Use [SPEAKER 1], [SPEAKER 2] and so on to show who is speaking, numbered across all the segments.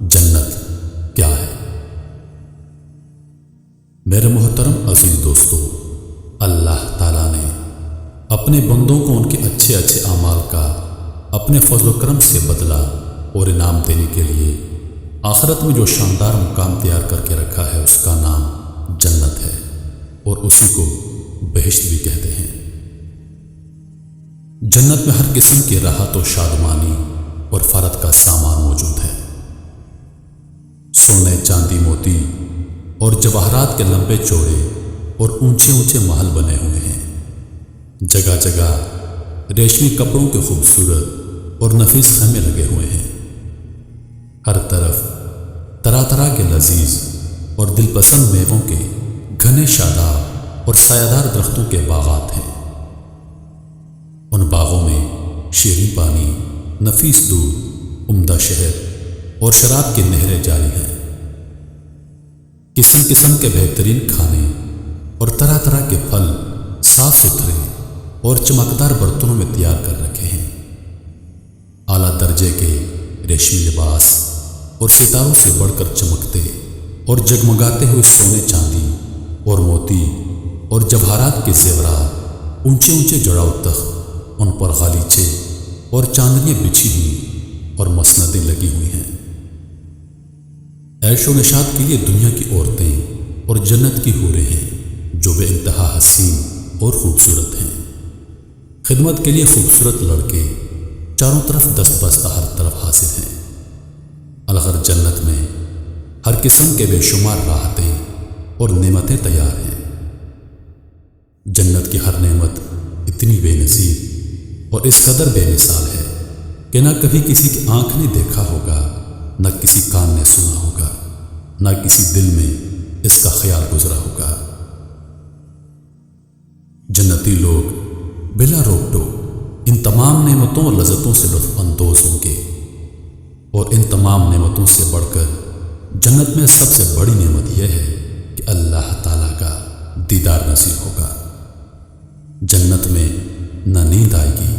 [SPEAKER 1] جنت کیا ہے؟ میرے محترم عزیز دوستو، اللہ تعالیٰ نے اپنے بندوں کو ان کے اچھے اچھے اعمال کا اپنے فضل و کرم سے بدلہ اور انعام دینے کے لیے آخرت میں جو شاندار مقام تیار کر کے رکھا ہے اس کا نام جنت ہے، اور اسی کو بہشت بھی کہتے ہیں۔ جنت میں ہر قسم کی راحت و شادمانی اور فرحت کا سامان موجود ہے۔ سونے، چاندی، موتی اور جواہرات کے لمبے چوڑے اور اونچے اونچے محل بنے ہوئے ہیں۔ جگہ جگہ ریشمی کپڑوں کے خوبصورت اور نفیس خیمے لگے ہوئے ہیں۔ ہر طرف طرح طرح کے لذیذ اور دل پسند میووں کے گھنے شاداب اور سایہ دار درختوں کے باغات ہیں۔ ان باغوں میں شیریں پانی، نفیس دودھ، عمدہ شہد اور شراب کی نہریں جاری ہیں۔ قسم قسم کے بہترین کھانے اور طرح طرح کے پھل صاف ستھرے اور چمکدار برتنوں میں تیار کر رکھے ہیں۔ اعلیٰ درجے کے ریشمی لباس اور ستاروں سے بڑھ کر چمکتے اور جگمگاتے ہوئے سونے، چاندی اور موتی اور جواہرات کے زیورات، اونچے اونچے جڑاؤ تخت، ان پر غالیچے اور چاندنیاں بچھی ہوئی اور مسندیں لگی ہوئی ہیں۔ عیش و نشاط کے لیے دنیا کی عورتیں اور جنت کی حوریں ہیں جو بے انتہا حسین اور خوبصورت ہیں۔ خدمت کے لیے خوبصورت لڑکے چاروں طرف دست بستہ ہر طرف حاضر ہیں۔ الغر جنت میں ہر قسم کے بے شمار راحتیں اور نعمتیں تیار ہیں۔ جنت کی ہر نعمت اتنی بے نظیر اور اس قدر بے مثال ہے کہ نہ کبھی کسی کی آنکھ نے دیکھا ہوگا، نہ کسی کان نے سنا ہوگا، نہ کسی دل میں اس کا خیال گزرا ہوگا۔ جنتی لوگ بلا روک ٹوک ان تمام نعمتوں اور لذتوں سے لطف اندوز ہوں گے، اور ان تمام نعمتوں سے بڑھ کر جنت میں سب سے بڑی نعمت یہ ہے کہ اللہ تعالیٰ کا دیدار نصیب ہوگا۔ جنت میں نہ نیند آئے گی،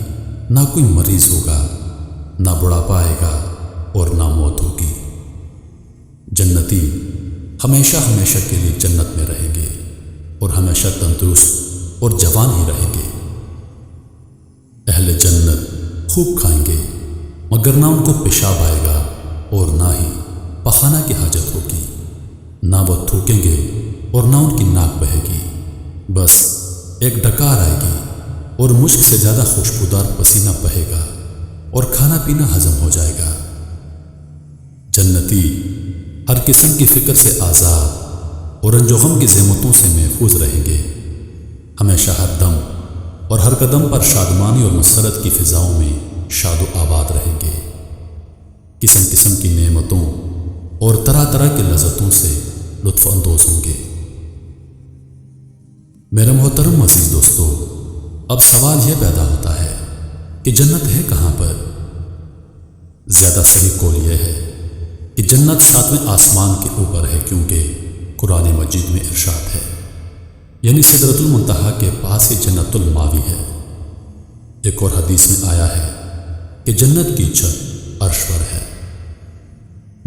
[SPEAKER 1] نہ کوئی مریض ہوگا، نہ بڑھاپا آئے گا اور نہ موت ہوگی۔ جنتی ہمیشہ ہمیشہ کے لیے جنت میں رہیں گے اور ہمیشہ تندرست اور جوان ہی رہیں گے۔ اہل جنت خوب کھائیں گے مگر نہ ان کو پیشاب آئے گا اور نہ ہی پخانہ کی حاجت ہوگی، نہ وہ تھوکیں گے اور نہ ان کی ناک بہے گی، بس ایک ڈکار آئے گی اور مشک سے زیادہ خوشبودار پسینہ بہے گا اور کھانا پینا ہضم ہو جائے گا۔ جنتی ہر قسم کی فکر سے آزاد اور رنج و غم کی زحمتوں سے محفوظ رہیں گے، ہمیشہ ہر دم اور ہر قدم پر شادمانی اور مسرت کی فضاؤں میں شاد و آباد رہیں گے۔ قسم قسم کی نعمتوں اور طرح طرح کی لذتوں سے لطف اندوز ہوں گے۔ میرے محترم عزیز دوستو، اب سوال یہ پیدا ہوتا ہے کہ جنت ہے کہاں پر؟ زیادہ صحیح قول یہ ہے کہ جنت 7ویں آسمان کے اوپر ہے، کیونکہ قرآن مجید میں ارشاد ہے، یعنی سدرۃ المنتہا کے پاس ہی جنت الماوی ہے۔ ایک اور حدیث میں آیا ہے کہ جنت کی چھت عرش پر ہے۔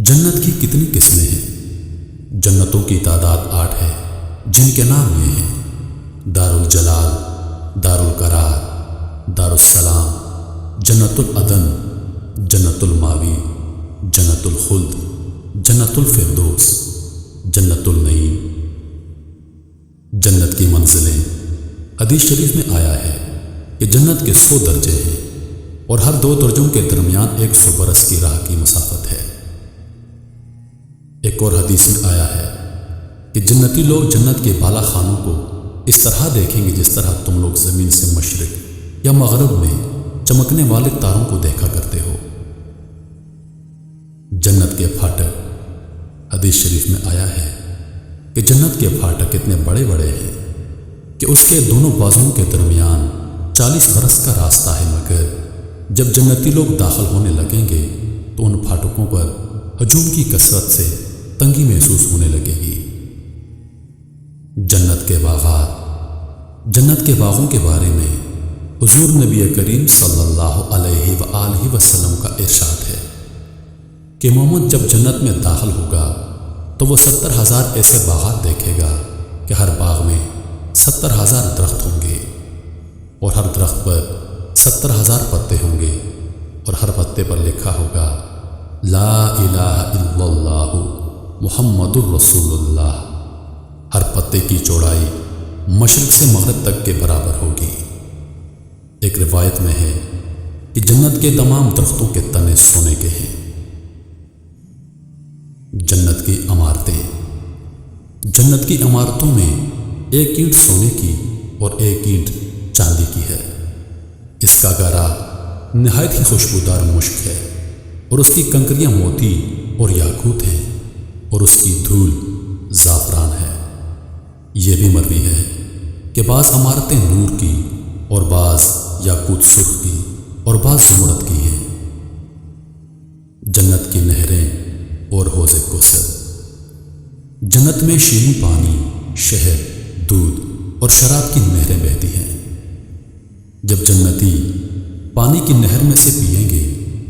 [SPEAKER 1] جنت کی کتنی قسمیں ہیں؟ جنتوں کی تعداد 8 ہے، جن کے نام یہ ہیں: دار الجلال، دار القرار، دار السلام، جنت العدن، جنت الماوی، جنت الخلد، جنت الفردوس، جنت النعیم۔ جنت کی منزلیں، حدیث شریف میں آیا ہے کہ جنت کے 100 درجے ہیں اور ہر 2 درجوں کے درمیان 100 برس کی راہ کی مسافت ہے۔ ایک اور حدیث میں آیا ہے کہ جنتی لوگ جنت کے بالا خانوں کو اس طرح دیکھیں گے جس طرح تم لوگ زمین سے مشرق یا مغرب میں چمکنے والے تاروں کو دیکھا کرتے ہو۔ جنت کے پھاٹک، حدیث شریف میں آیا ہے کہ جنت کے پھاٹک اتنے بڑے بڑے ہیں کہ اس کے دونوں بازوؤں کے درمیان 40 برس کا راستہ ہے، مگر جب جنتی لوگ داخل ہونے لگیں گے تو ان پھاٹکوں پر ہجوم کی کثرت سے تنگی محسوس ہونے لگے گی۔ جنت کے باغات، جنت کے باغوں کے بارے میں حضور نبی کریم صلی اللہ علیہ وآلہ وسلم کا ارشاد ہے کہ محمد جب جنت میں داخل ہوگا تو وہ 70,000 ایسے باغات دیکھے گا کہ ہر باغ میں 70,000 درخت ہوں گے اور ہر درخت پر 70,000 پتے ہوں گے اور ہر پتے پر لکھا ہوگا لا الہ الا اللہ محمد الرسول اللہ۔ ہر پتے کی چوڑائی مشرق سے مغرب تک کے برابر ہوگی۔ ایک روایت میں ہے کہ جنت کے تمام درختوں کے تنے سونے کے ہیں۔ جنت کی عمارتیں۔ جنت کی عمارتوں میں ایک اینٹ سونے کی اور ایک اینٹ چاندی کی ہے۔ اس کا گارا نہایت ہی خوشبودار مشک ہے اور اس کی کنکریاں موتی اور یاقوت ہیں اور اس کی دھول زعفران ہے۔ یہ بھی مروی ہے کہ بعض عمارتیں نور کی اور بعض یاقوت سرخ کی اور بعض زمرد کی ہیں۔ جنت کی نہریں اور حوض کوثر۔ جنت میں شیریں پانی، شہد، دودھ اور شراب کی نہریں بہتی ہیں۔ جب جنتی پانی کی نہر میں سے پئیں گے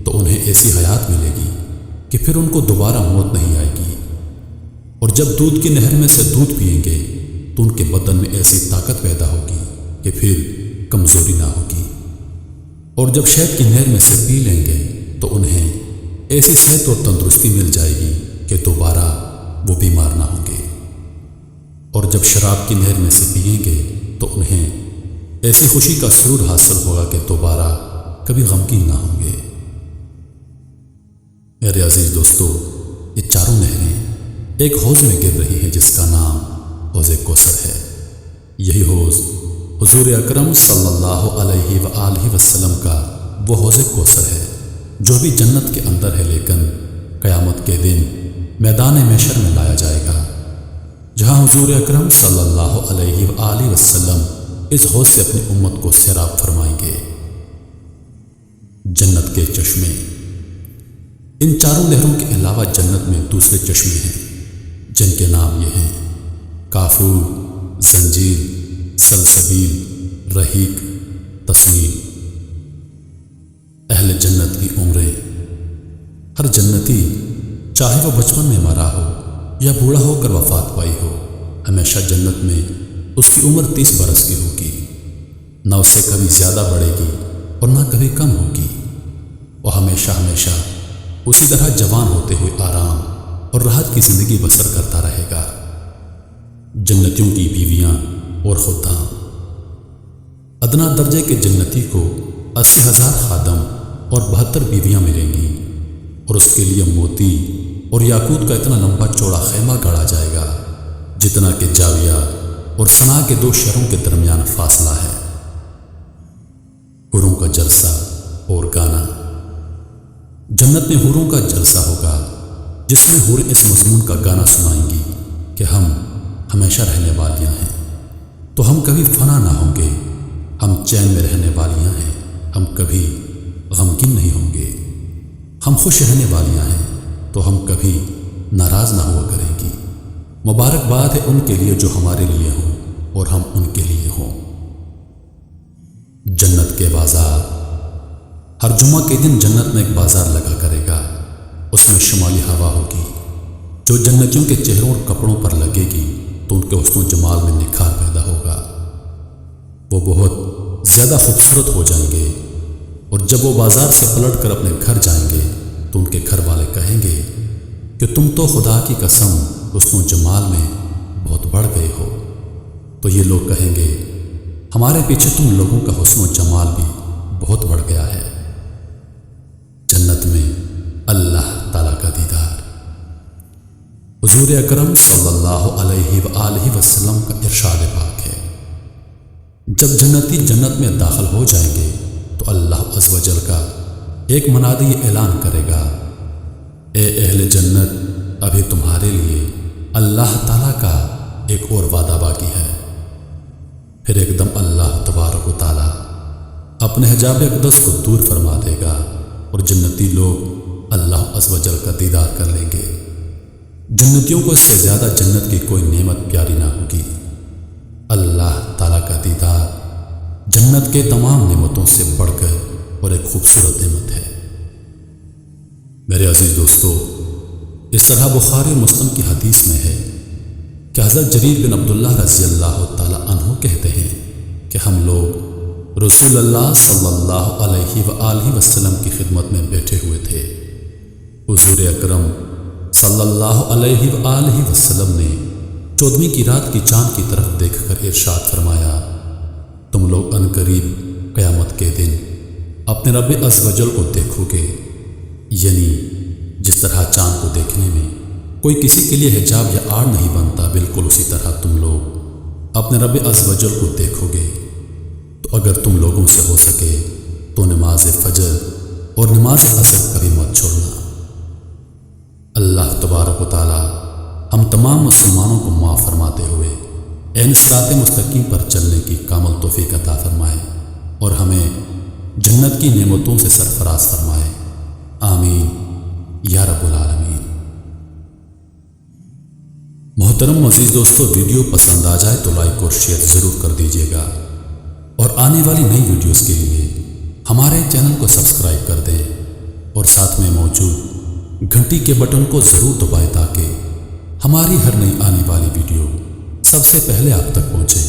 [SPEAKER 1] تو انہیں ایسی حیات ملے گی کہ پھر ان کو دوبارہ موت نہیں آئے گی، اور جب دودھ کی نہر میں سے دودھ پئیں گے تو ان کے بدن میں ایسی طاقت پیدا ہوگی کہ پھر کمزوری نہ ہوگی، اور جب شہد کی نہر میں سے پی لیں گے تو انہیں ایسی صحت اور تندرستی مل جائے گی کہ دوبارہ وہ بیمار نہ ہوں گے، اور جب شراب کی نہر میں سے پئیں گے تو انہیں ایسی خوشی کا سرور حاصل ہوگا کہ دوبارہ کبھی غمگین نہ ہوں گے۔ میرے عزیز دوستو، یہ چاروں نہریں ایک حوض میں گر رہی ہیں جس کا نام حوض کوثر ہے۔ یہی حوض حضور اکرم صلی اللہ علیہ وآلہ وسلم کا وہ حوض کوثر ہے جو بھی جنت کے اندر ہے، لیکن قیامت کے دن میدان محشر میں لایا جائے گا، جہاں حضور اکرم صلی اللہ علیہ وآلہ وسلم اس حوض سے اپنی امت کو سیراب فرمائیں گے۔ جنت کے چشمے۔ ان چاروں نہروں کے علاوہ جنت میں دوسرے چشمے ہیں جن کے نام یہ ہیں کافور، زنجیر، سلسبیل، رحیق، تسنیم۔ اہل جنت کی عمریں۔ ہر جنتی چاہے وہ بچپن میں مرا ہو یا بوڑھا ہو کر وفات پائی ہو، ہمیشہ جنت میں اس کی عمر 30 برس کی ہوگی، نہ اس سے کبھی زیادہ بڑھے گی اور نہ کبھی کم ہوگی۔ وہ ہمیشہ ہمیشہ اسی طرح جوان ہوتے ہوئے آرام اور راحت کی زندگی بسر کرتا رہے گا۔ جنتیوں کی بیویاں اور خدام۔ ادنا درجے کے جنتی کو 80,000 خادم اور 72 بیویاں ملیں گی، اور اس کے لیے موتی اور یاقوت کا اتنا لمبا چوڑا خیمہ گاڑا جائے گا جتنا کہ جاویہ اور صنعاء کے 2 شہروں کے درمیان فاصلہ ہے۔ حوروں کا جلسہ اور گانا۔ جنت میں حوروں کا جلسہ ہوگا جس میں حوریں اس مضمون کا گانا سنائیں گی کہ ہم ہمیشہ رہنے والیاں ہیں، تو ہم کبھی فنا نہ ہوں گے، ہم چین میں رہنے والیاں ہیں، ہم کبھی غمگین نہیں ہوں گے، ہم خوش رہنے والیاں ہیں تو ہم کبھی ناراض نہ ہوا کریں گی۔ مبارکباد ہے ان کے لیے جو ہمارے لیے ہوں اور ہم ان کے لیے ہوں۔ جنت کے بازار۔ ہر جمعہ کے دن جنت میں ایک بازار لگا کرے گا، اس میں شمالی ہوا ہوگی جو جنتیوں کے چہروں اور کپڑوں پر لگے گی تو ان کے حسن و جمال میں نکھار پیدا ہوگا، وہ بہت زیادہ خوبصورت ہو جائیں گے، اور جب وہ بازار سے پلٹ کر اپنے گھر جائیں گے تو ان کے گھر والے کہیں گے کہ تم تو خدا کی قسم حسن و جمال میں بہت بڑھ گئے ہو۔ تو یہ لوگ کہیں گے ہمارے پیچھے تم لوگوں کا حسن و جمال بھی بہت بڑھ گیا ہے۔ جنت میں اللہ تعالیٰ کا دیدار۔ حضور اکرم صلی اللہ علیہ وآلہ وسلم کا ارشاد پاک ہے، جب جنتی جنت میں داخل ہو جائیں گے تو اللہ عز و جل کا ایک منادی اعلان کرے گا، اے اہل جنت، ابھی تمہارے لیے اللہ تعالیٰ کا ایک اور وعدہ باقی ہے۔ پھر ایک دم اللہ تبارک و تعالیٰ اپنے حجاب اقدس کو دور فرما دے گا اور جنتی لوگ اللہ عز و جل کا دیدار کر لیں گے۔ جنتیوں کو اس سے زیادہ جنت کی کوئی نعمت پیاری نہ ہوگی۔ اللہ تعالیٰ کا دیدار جنت کے تمام نعمتوں سے بڑھ کر اور ایک خوبصورت نعمت ہے۔ میرے عزیز دوستو، اس طرح بخاری اور مسلم کی حدیث میں ہے کہ حضرت جریر بن عبداللہ رضی اللہ تعالی عنہ کہتے ہیں کہ ہم لوگ رسول اللہ صلی اللہ علیہ وآلہ وسلم کی خدمت میں بیٹھے ہوئے تھے۔ حضور اکرم صلی اللہ علیہ وآلہ وسلم نے 14ویں کی رات کی چاند کی طرف دیکھ کر ارشاد فرمایا، تم لوگ عنقریب قیامت کے دن اپنے رب عز و جل کو دیکھو گے، یعنی جس طرح چاند کو دیکھنے میں کوئی کسی کے لیے حجاب یا آڑ نہیں بنتا، بالکل اسی طرح تم لوگ اپنے رب عز و جل کو دیکھو گے۔ تو اگر تم لوگوں سے ہو سکے تو نماز فجر اور نماز عصر کبھی مت چھوڑنا۔ اللہ تبارک و تعالی ہم تمام مسلمانوں کو معاف فرماتے ہوئے عین صراط مستقیم پر چلنے کی کامل توفیق عطا فرمائے اور ہمیں جنت کی نعمتوں سے سرفراز فرمائے، آمین یا رب العالمین۔ محترم عزیز دوستو، ویڈیو پسند آ جائے تو لائک اور شیئر ضرور کر دیجیے گا، اور آنے والی نئی ویڈیوز کے لیے ہمارے چینل کو سبسکرائب کر دیں اور ساتھ میں موجود گھنٹی کے بٹن کو ضرور دبائیں تاکہ ہماری ہر نئی آنے والی ویڈیو سب سے پہلے آپ تک پہنچے۔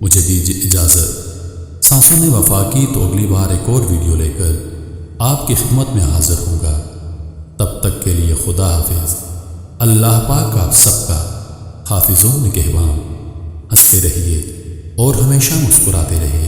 [SPEAKER 1] مجھے دیجیے اجازت، سانسوں نے وفا کی تو اگلی بار ایک اور ویڈیو لے کر آپ کی خدمت میں حاضر ہوں گا۔ تب تک کے لیے خدا حافظ۔ اللہ پاک آپ سب کا حافظ و نگہبان۔ ہنستے رہیے اور ہمیشہ مسکراتے رہیے۔